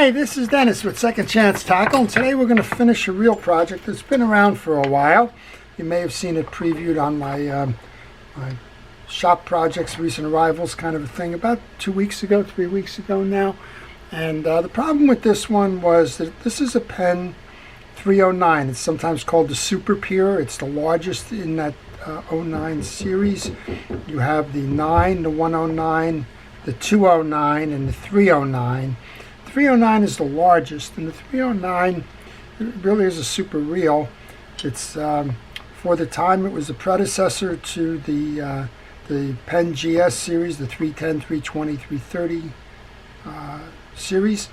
Hi, this is Dennis with Second Chance Tackle, and today we're going to finish a reel project that's been around for a while. You may have seen it previewed on my shop projects, recent arrivals kind of a thing, about 3 weeks ago now. And the problem with this one was that this is a Penn 309. It's sometimes called the Super Peer. It's the largest in that 09 series. You have the 9, the 109, the 209, and the 309. 309 is the largest, and the 309 really is a super reel. It's for the time it was the predecessor to the Penn GS series, the 310, 320, 330 series.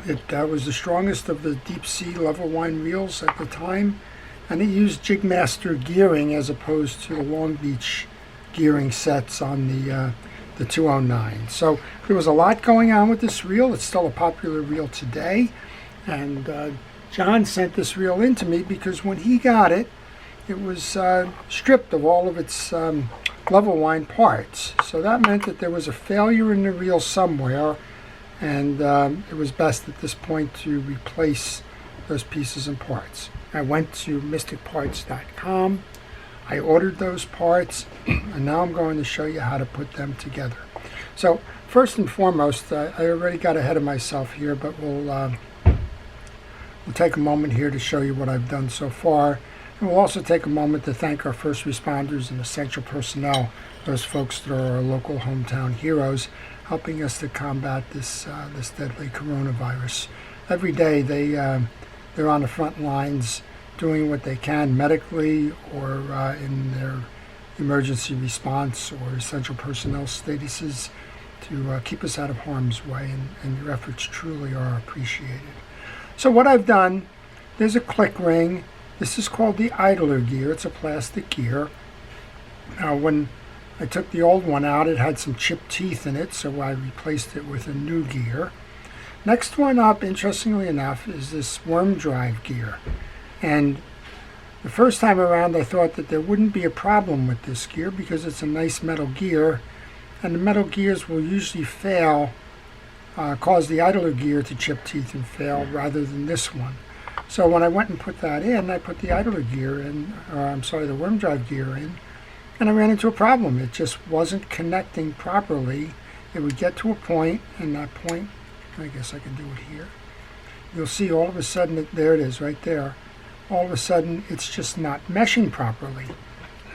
It was the strongest of the deep sea level line reels at the time, and it used Jigmaster gearing as opposed to the Long Beach gearing sets on the 209. So there was a lot going on with this reel. It's still a popular reel today, and John sent this reel in to me because when he got it, it was stripped of all of its level line parts. So that meant that there was a failure in the reel somewhere, and it was best at this point to replace those pieces and parts. I went to mysticparts.com. I ordered those parts, and now I'm going to show you how to put them together. So first and foremost, I already got ahead of myself here, but we'll take a moment here to show you what I've done so far. And we'll also take a moment to thank our first responders and essential personnel, those folks that are our local hometown heroes, helping us to combat this deadly coronavirus. Every day they're on the front lines, doing what they can medically or in their emergency response or essential personnel statuses to keep us out of harm's way, and your efforts truly are appreciated. So what I've done, there's a click ring. This is called the idler gear. It's a plastic gear. Now when I took the old one out, it had some chipped teeth in it, so I replaced it with a new gear. Next one up, interestingly enough, is this worm drive gear. And the first time around I thought that there wouldn't be a problem with this gear because it's a nice metal gear, and the metal gears will usually fail, cause the idler gear to chip teeth and fail rather than this one. So when I went and put that in, I put the idler gear in, the worm drive gear in, and I ran into a problem. It just wasn't connecting properly. It would get to a point, and that point, I guess I can do it here. You'll see all of a sudden, there it is right there. All of a sudden it's just not meshing properly.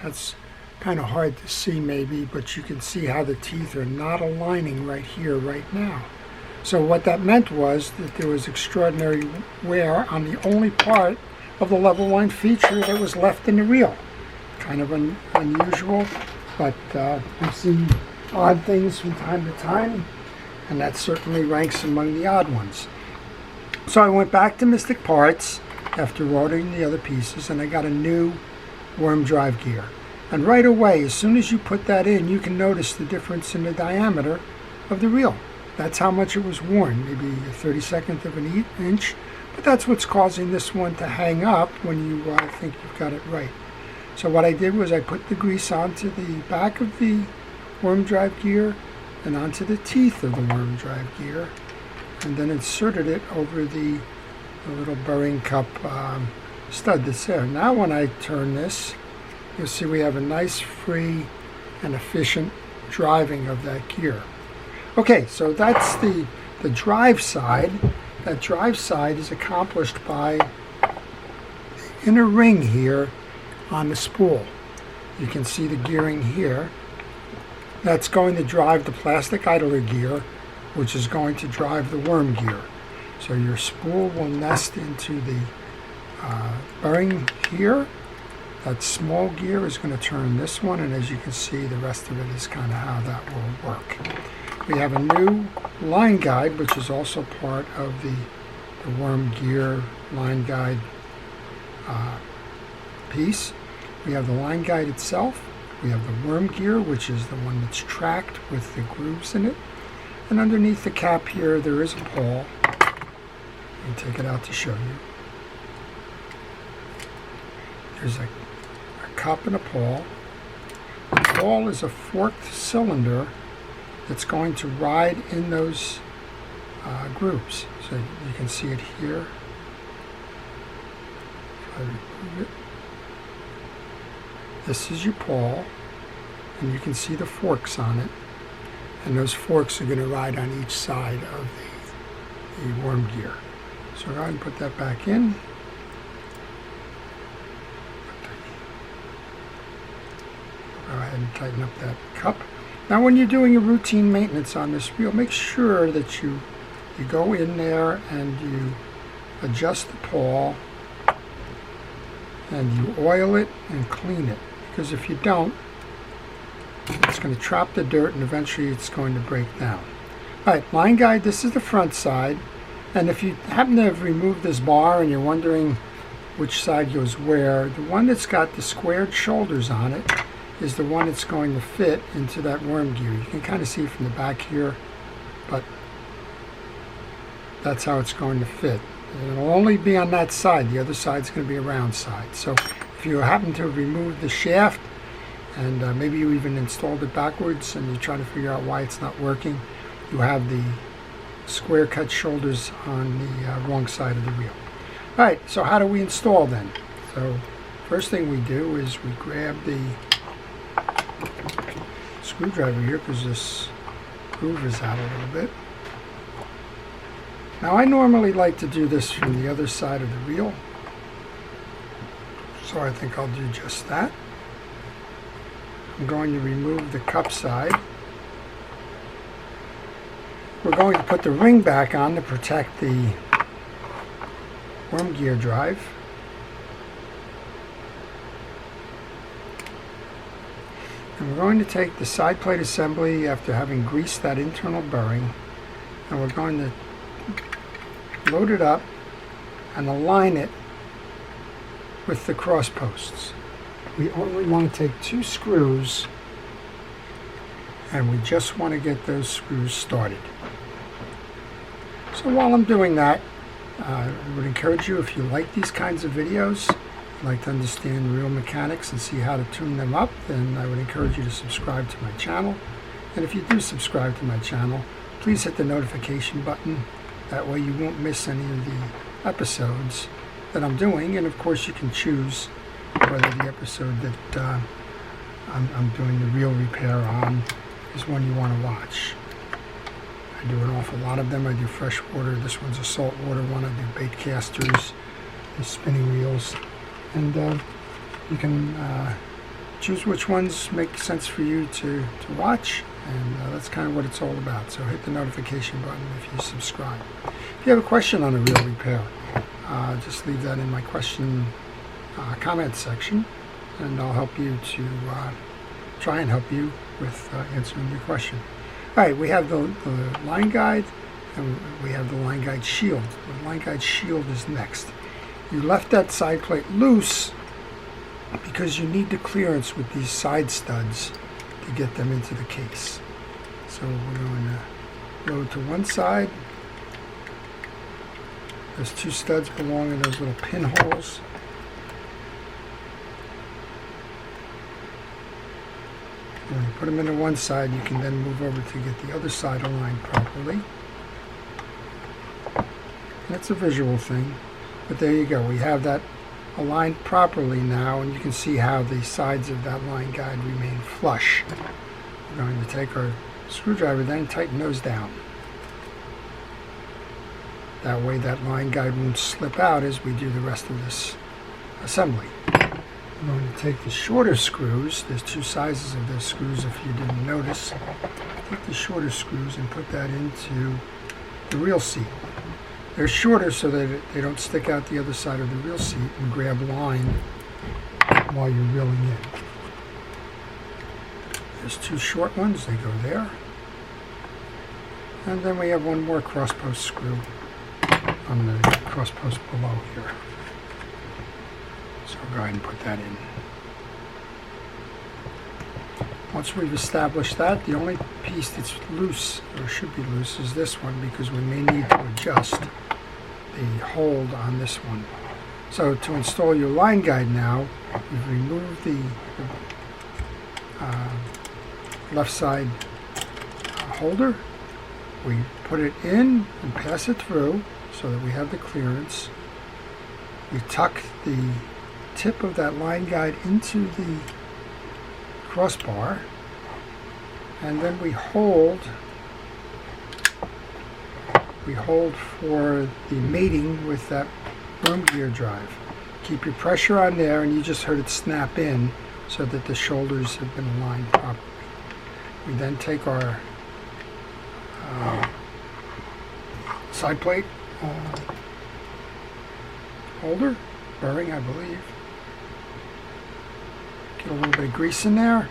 That's kind of hard to see maybe, but you can see how the teeth are not aligning right here, right now. So what that meant was that there was extraordinary wear on the only part of the level line feature that was left in the reel. Kind of unusual, but I've seen odd things from time to time, and that certainly ranks among the odd ones. So I went back to Mystic Parts after ordering the other pieces, and I got a new worm drive gear. And right away, as soon as you put that in, you can notice the difference in the diameter of the reel. That's how much it was worn, maybe a 32nd of an inch, but that's what's causing this one to hang up when you think you've got it right. So what I did was I put the grease onto the back of the worm drive gear and onto the teeth of the worm drive gear, and then inserted it over the little burring cup stud that's there. Now when I turn this, you'll see we have a nice free and efficient driving of that gear. Okay, so that's the drive side. That drive side is accomplished by the inner ring here on the spool. You can see the gearing here. That's going to drive the plastic idler gear, which is going to drive the worm gear. So your spool will nest into the bearing here. That small gear is going to turn this one, and as you can see, the rest of it is kind of how that will work. We have a new line guide, which is also part of the worm gear line guide piece. We have the line guide itself. We have the worm gear, which is the one that's tracked with the grooves in it. And underneath the cap here, there is a pawl. I'll take it out to show you. There's a cup and a pawl. The pawl is a forked cylinder that's going to ride in those grooves. So you can see it here. If I remove it. This is your pawl, and you can see the forks on it. And those forks are going to ride on each side of the worm gear. So go ahead and put that back in. Go ahead and tighten up that cup. Now when you're doing your routine maintenance on this reel, make sure that you go in there and you adjust the pawl and you oil it and clean it. Because if you don't, it's going to trap the dirt and eventually it's going to break down. Alright, line guide, this is the front side. And if you happen to have removed this bar and you're wondering which side goes where, the one that's got the squared shoulders on it is the one that's going to fit into that worm gear. You can kind of see from the back here, but that's how it's going to fit. It'll only be on that side. The other side's going to be a round side. So if you happen to have removed the shaft and maybe you even installed it backwards and you're trying to figure out why it's not working, you have the square cut shoulders on the wrong side of the reel. Alright, so how do we install then? So first thing we do is we grab the screwdriver here because this groove is out a little bit. Now I normally like to do this from the other side of the reel, so I think I'll do just that. I'm going to remove the cup side. We're going to put the ring back on to protect the worm gear drive. And we're going to take the side plate assembly after having greased that internal bearing, and we're going to load it up and align it with the cross posts. We only want to take 2 screws, and we just want to get those screws started. So while I'm doing that, I would encourage you, if you like these kinds of videos, like to understand reel mechanics and see how to tune them up, then I would encourage you to subscribe to my channel. And if you do subscribe to my channel, please hit the notification button. That way you won't miss any of the episodes that I'm doing. And of course you can choose whether the episode that I'm doing the reel repair on is one you want to watch. I do an awful lot of them. I do freshwater. This one's a saltwater one. I do bait casters and spinning reels. And you can choose which ones make sense for you to watch. And that's kind of what it's all about. So hit the notification button if you subscribe. If you have a question on a reel repair, just leave that in my question comment section, and I'll help you to try and help you with answering your question. Alright, we have the line guide, and we have the line guide shield. The line guide shield is next. You left that side plate loose because you need the clearance with these side studs to get them into the case. So we're going to load to one side. Those 2 studs belong in those little pinholes. When you put them into one side, you can then move over to get the other side aligned properly. That's a visual thing, but there you go. We have that aligned properly now, and you can see how the sides of that line guide remain flush. We're going to take our screwdriver then and tighten those down. That way that line guide won't slip out as we do the rest of this assembly. I'm going to take the shorter screws. There's 2 sizes of those screws if you didn't notice. Take the shorter screws and put that into the reel seat. They're shorter so that they don't stick out the other side of the reel seat and grab line while you're reeling in. There's 2 short ones, they go there. And then we have one more cross post screw on the cross post below here. So go ahead and put that in. Once we've established that, the only piece that's loose, or should be loose, is this one, because we may need to adjust the hold on this one. So to install your line guide now, you've removed the left side holder, We put it in and pass it through so that we have the clearance. We tuck the tip of that line guide into the crossbar, and then we hold for the mating with that worm gear drive. Keep your pressure on there, and you just heard it snap in so that the shoulders have been aligned properly. We then take our side plate holder, bearing I believe. Get a little bit of grease in there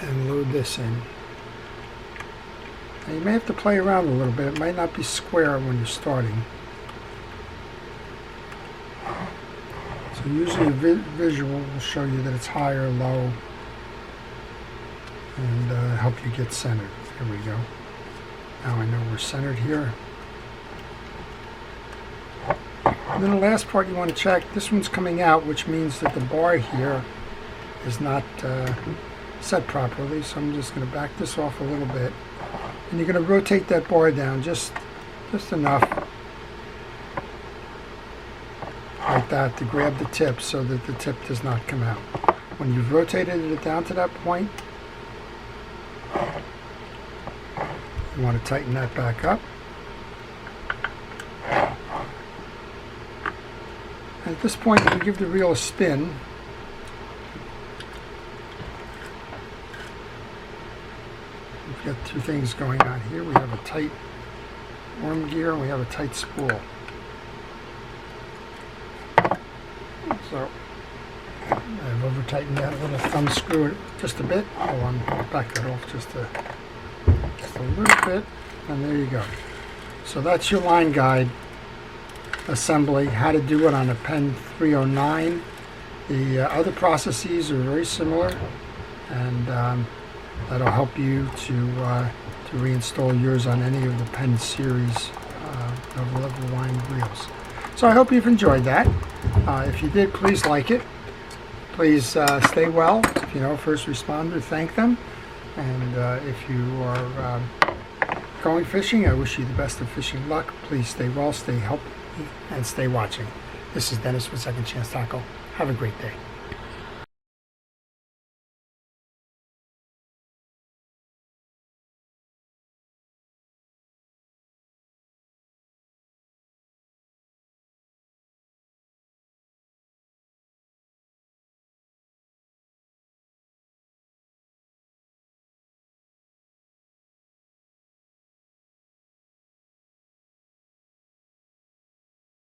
and load this in. Now you may have to play around a little bit. It might not be square when you're starting. So usually a visual will show you that it's high or low and help you get centered. Here we go. Now I know we're centered here. And then the last part you want to check, this one's coming out, which means that the bar here is not set properly. So I'm just going to back this off a little bit. And you're going to rotate that bar down just enough like that to grab the tip so that the tip does not come out. When you've rotated it down to that point, you want to tighten that back up. And at this point, you give the reel a spin. We've got two things going on here. We have a tight worm gear and we have a tight spool. So I've over tightened that little thumb screw just a bit. Hold on, back that off just a little bit, and there you go. So that's your line guide assembly, how to do it on a Penn 309. The other processes are very similar, and that'll help you to reinstall yours on any of the Penn series of level line reels. So I hope you've enjoyed that. If you did, please like it. Please stay well. If you know a first responder, thank them. And if you are going fishing, I wish you the best of fishing luck. Please stay well, stay healthy, and stay watching. This is Dennis with Second Chance Tackle. Have a great day.